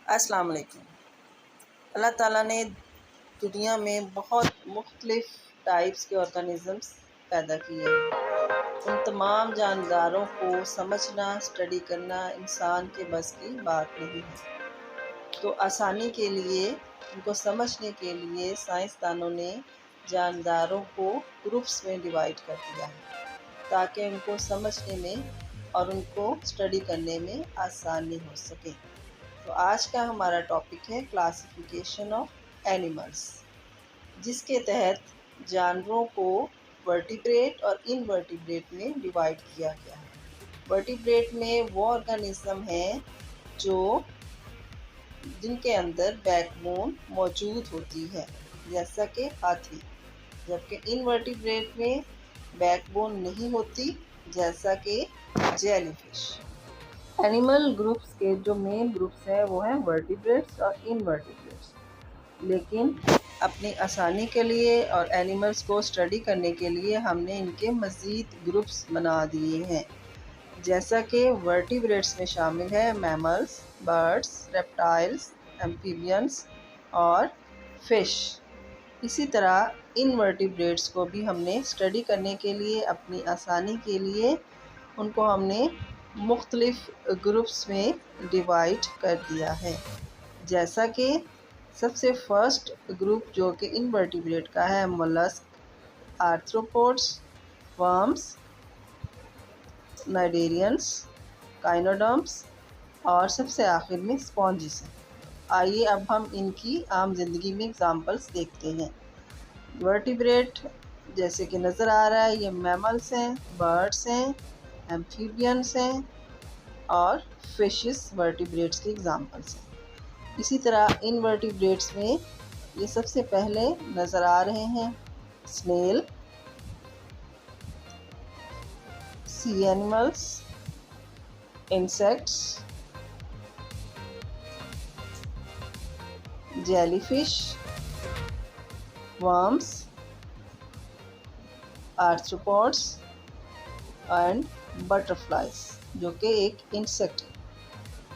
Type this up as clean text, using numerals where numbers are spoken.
अस्सलाम वालेकुम। अल्लाह ताला ने दुनिया में बहुत मुख्तलिफ़ टाइप्स के ऑर्गेनिज़म्स पैदा किए हैं। उन तमाम जानदारों को समझना, स्टडी करना इंसान के बस की बात नहीं है। तो आसानी के लिए, उनको समझने के लिए साइंसदानों ने जानदारों को ग्रुप्स में डिवाइड कर दिया है, ताकि उनको समझने में और उनको स्टडी करने में आसानी हो सके। तो आज का हमारा टॉपिक है क्लासिफिकेशन ऑफ एनिमल्स, जिसके तहत जानवरों को वर्टिब्रेट और इनवर्टिब्रेट में डिवाइड किया गया है। वर्टिब्रेट में वो ऑर्गेनिज्म हैं जिनके अंदर बैकबोन मौजूद होती है, जैसा कि हाथी, जबकि इनवर्टिब्रेट में बैकबोन नहीं होती, जैसा कि जेलीफिश। एनिमल ग्रुप्स के जो मेन ग्रुप्स हैं वो हैं वर्टिब्रेट्स और इनवर्टिब्रेट्स। लेकिन अपनी आसानी के लिए और एनिमल्स को स्टडी करने के लिए हमने इनके मज़ीद ग्रुप्स बना दिए हैं, जैसा कि वर्टिब्रेट्स में शामिल है मैमल्स, बर्ड्स, रेप्टाइल्स, एम्फीबियंस और फिश। इसी तरह इनवर्टिब्रेट्स को भी हमने स्टडी करने के लिए, अपनी आसानी के लिए उनको हमने मुख्तलिफ़ ग्रुप्स में डिवाइड कर दिया है। जैसा कि सबसे फर्स्ट ग्रुप जो कि इनवर्टिब्रेट का है, मोलस्क, आर्थ्रोपोड्स, वर्म्स, नाइडेरियंस, काइनोडर्म्स और सबसे आखिर में स्पॉन्जिस हैं। आइए अब हम इनकी आम जिंदगी में एग्जांपल्स देखते हैं। वर्टिब्रेट जैसे कि नज़र आ रहा है, ये मैमल्स हैं, बर्ड्स हैं, एम्फीबियंस हैं और फिशेस वर्टिब्रेट्स के एग्जांपल्स हैं। इसी तरह इनवर्टिब्रेट्स में ये सबसे पहले नज़र आ रहे हैं snail, sea animals, insects, jellyfish, worms, arthropods and butterflies, जो कि एक इंसेक्ट है।